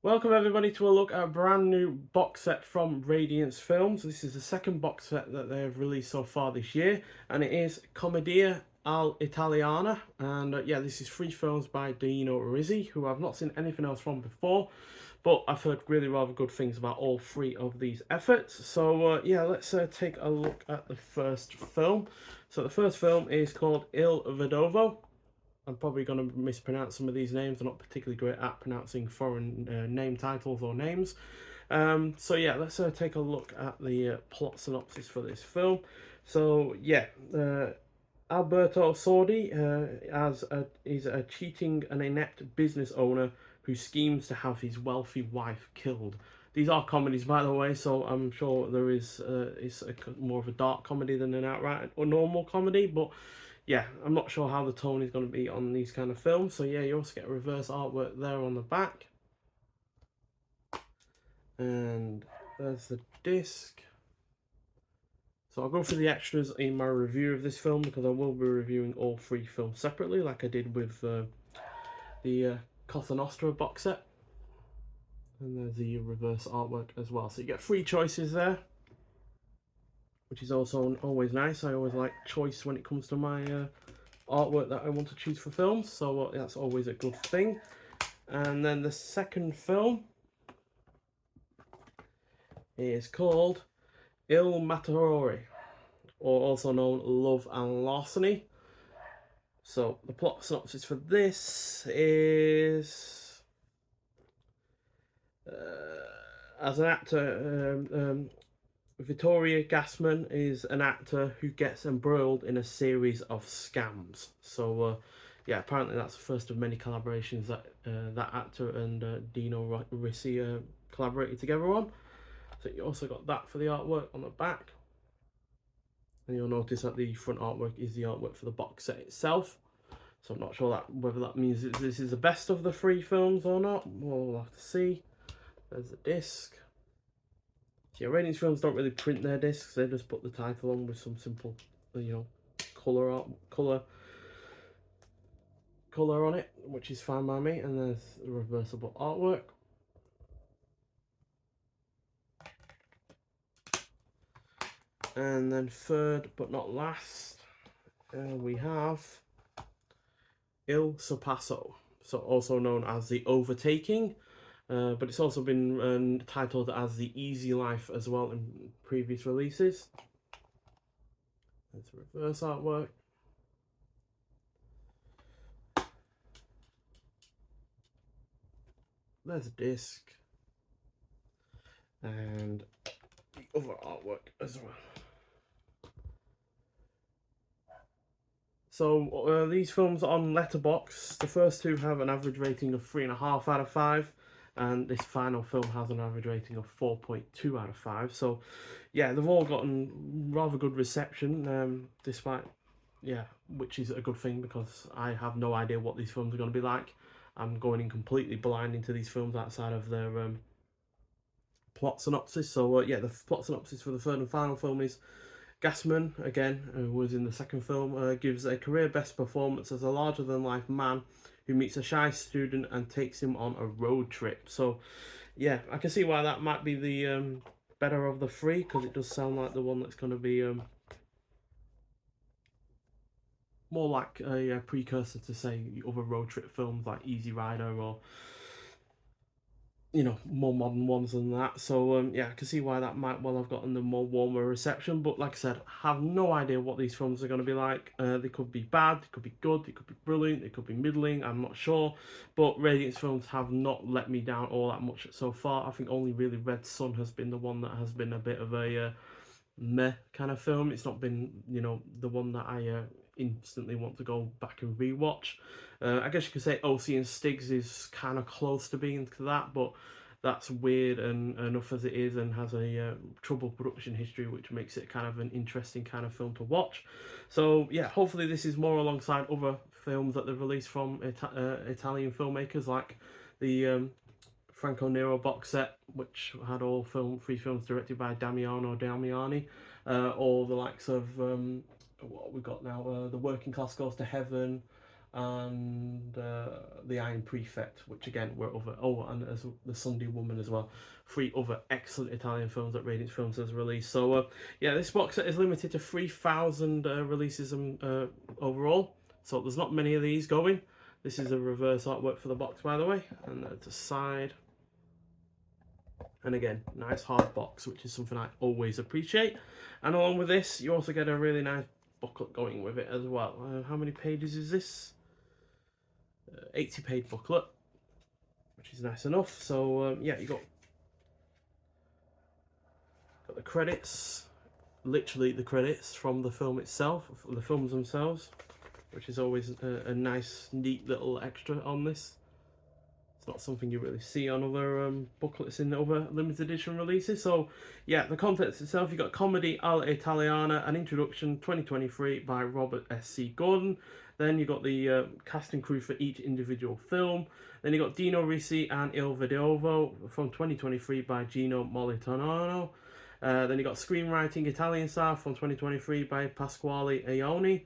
Welcome everybody to a look at a brand new box set from Radiance Films. This is the second box set that they've released so far this year, and it is Commedia all'Italiana. And yeah, this is 3 films by Dino Risi, who I've not seen anything else from before, but I've heard really rather good things about all 3 of these efforts. So yeah, let's take a look at the first film. So the first film is called Il Vedovo. I'm probably going to mispronounce some of these names. I'm not particularly great at pronouncing foreign name titles or names. So yeah, let's take a look at the plot synopsis for this film. So yeah, Alberto Sordi is a cheating and inept business owner who schemes to have his wealthy wife killed. These are comedies, by the way, so I'm sure there is it's more of a dark comedy than an outright or normal comedy, but yeah, I'm not sure how the tone is going to be on these kind of films. So yeah, you also get reverse artwork there on the back. And there's the disc. So I'll go through the extras in my review of this film, because I will be reviewing all 3 films separately, like I did with the Cosa Nostra box set. And there's the reverse artwork as well. So you get 3 choices there, which is also always nice. I always like choice when it comes to my artwork that I want to choose for films, so that's always a good thing. And then the second film is called Il Mattore, or also known Love and Larceny. So the plot synopsis for this is as an actor, Vittoria Gassman is an actor who gets embroiled in a series of scams. So yeah, apparently that's the first of many collaborations that that actor and Dino Risi collaborated together on. So you also got that for the artwork on the back. And you'll notice that the front artwork is the artwork for the box set itself. So I'm not sure whether that means that this is the best of the 3 films or not. We'll have to see. There's the disc. Yeah, Radiance Films don't really print their discs. They just put the title on with some simple, color on it, which is fine by me. And there's the reversible artwork. And then third but not last, we have Il Sorpasso, so also known as The Overtaking, but it's also been titled as The Easy Life as well in previous releases. There's the reverse artwork. There's a disc. And the other artwork as well. So these films on Letterboxd, the first 2 have an average rating of 3.5 out of 5, and this final film has an average rating of 4.2 out of 5. So yeah, they've all gotten rather good reception, despite, yeah, which is a good thing, because I have no idea what these films are going to be like. I'm going in completely blind into these films outside of their plot synopsis. So yeah, the plot synopsis for the third and final film is Gassman, again, who was in the second film, gives a career best performance as a larger-than-life man who meets a shy student and takes him on a road trip. So, yeah, I can see why that might be the better of the 3, because it does sound like the one that's going to be more like a precursor to, say, other road trip films like Easy Rider or, more modern ones than that. So yeah, I can see why that might well have gotten the more warmer reception. But like I said, I have no idea what these films are going to be like. They could be bad, they could be good, they could be brilliant, they could be middling, I'm not sure. But Radiance Films have not let me down all that much so far. I think only really Red Sun has been the one that has been a bit of a meh kind of film. It's not been, the one that I instantly want to go back and rewatch. I guess you could say OC and Stigs is kind of close to being to that, but that's weird and enough as it is, and has a troubled production history, which makes it kind of an interesting kind of film to watch. So yeah, hopefully this is more alongside other films that they've released from Italian filmmakers, like the Franco Nero box set, which had all 3 films directed by Damiano Damiani, or the likes of what we got now, The Working Class Goes to Heaven, and The Iron Prefect, which again were other. Oh, and as The Sunday Woman as well. 3 other excellent Italian films that Radiance Films has released. So yeah, this box set is limited to 3,000 releases overall. So there's not many of these going. This is a reverse artwork for the box, by the way, and to the side. And again, nice hard box, which is something I always appreciate. And along with this, you also get a really nice booklet going with it as well. How many pages is this? 80-page booklet, which is nice enough. So yeah, you got the credits, literally the credits from the film itself, the films themselves, which is always a nice, neat little extra on this. It's not something you really see on other booklets in other limited edition releases. So yeah, the contents itself, you got Comedy all'Italiana, an introduction 2023 by Robert S.C. Gordon. Then you got the cast and crew for each individual film. Then you got Dino Risi and Il Vedovo from 2023 by Gino Molitano. Then you got Screenwriting Italian Star from 2023 by Pasquale Aioni.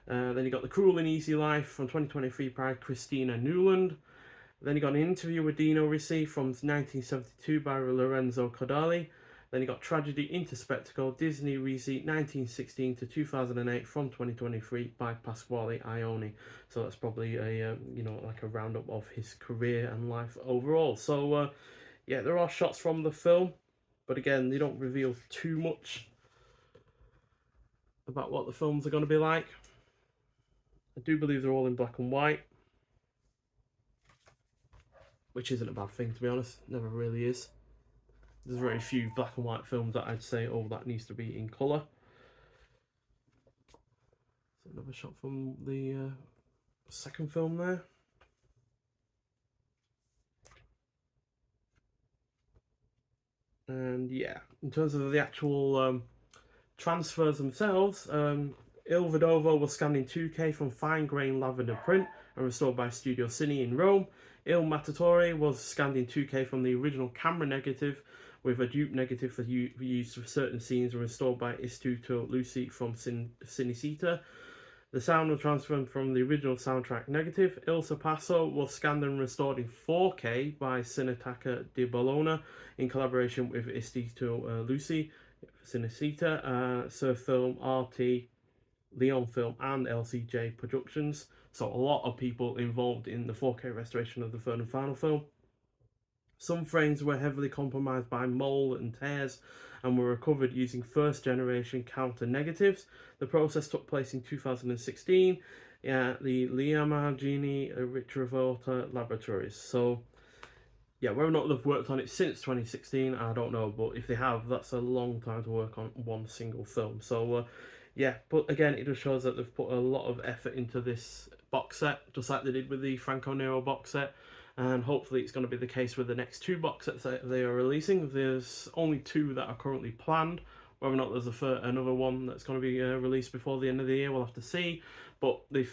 Then you got The Cruel and Easy Life from 2023 by Christina Newland. Then you got An Interview with Dino Risi from 1972 by Lorenzo Codali. Then you got Tragedy into Spectacle, Disney Risi 1916 to 2008 from 2023 by Pasquale Aioni. So that's probably a like a roundup of his career and life overall. So yeah, there are shots from the film, but again, they don't reveal too much about what the films are going to be like. I do believe they're all in black and white, which isn't a bad thing, to be honest. Never really is. There's very few black and white films that I'd say, oh, that needs to be in colour. So another shot from the second film there. And yeah, in terms of the actual transfers themselves, Il Vedovo was scanned in 2K from fine grain lavender print and restored by Studio Cine in Rome. Il Mattatore was scanned in 2K from the original camera negative with a dupe negative for use for certain scenes and restored by Istituto Luci from Cinecittà. The sound was transferred from the original soundtrack negative. Il Sorpasso was scanned and restored in 4K by Cineteca di Bologna in collaboration with Istituto Luci, Cinecittà, Surf Film, RT, Leon Film and LCJ Productions. So a lot of people involved in the 4K restoration of the third and final film. Some frames were heavily compromised by mold and tears and were recovered using first generation counter negatives. The process took place in 2016 at the Liamagini Ritrovolta laboratories. So yeah, whether or not they've worked on it since 2016, I don't know, but if they have, that's a long time to work on one single film. So yeah, but again, it just shows that they've put a lot of effort into this box set, just like they did with the Franco Nero box set. And hopefully it's going to be the case with the next 2 box sets that they are releasing. There's only 2 that are currently planned. Whether or not there's another one that's going to be released before the end of the year, we'll have to see. But the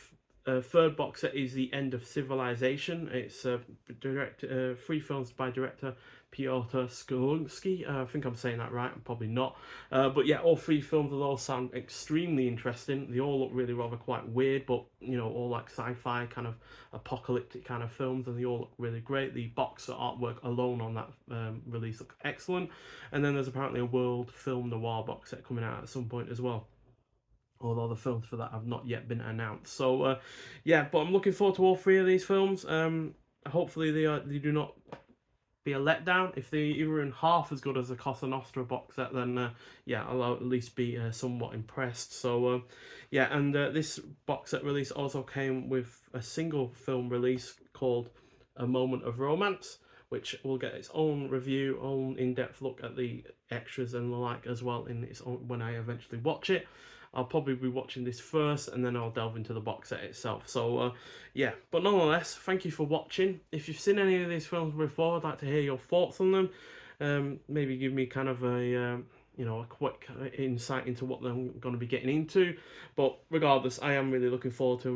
third box set is The End of Civilization. It's 3 films by director Piotr Skolunski. I think I'm saying that right, I'm probably not. But yeah, all 3 films will all sound extremely interesting. They all look really rather quite weird, but you know, all like sci-fi kind of apocalyptic kind of films, and they all look really great. The box artwork alone on that release look excellent. And then there's apparently a world film noir box set coming out at some point as well, although the films for that have not yet been announced. So yeah, but I'm looking forward to all 3 of these films. Hopefully they do not be a letdown. If they either in half as good as a Cosa Nostra box set, then yeah, I'll at least be somewhat impressed. So yeah, and this box set release also came with a single film release called A Moment of Romance, which will get its own review, own in-depth look at the extras and the like as well in its own when I eventually watch it. I'll probably be watching this first and then I'll delve into the box set itself. So yeah, but nonetheless, thank you for watching. If you've seen any of these films before, I'd like to hear your thoughts on them. Maybe give me kind of a a quick insight into what I'm going to be getting into. But regardless, I am really looking forward to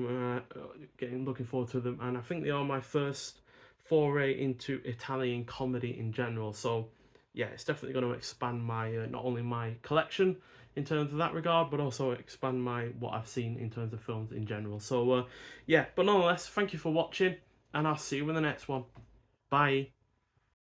them, and I think they are my first foray into Italian comedy in general. So yeah, it's definitely going to expand my not only my collection in terms of that regard, but also expand my what I've seen in terms of films in general. So yeah, but nonetheless, thank you for watching, and I'll see you in the next one. Bye.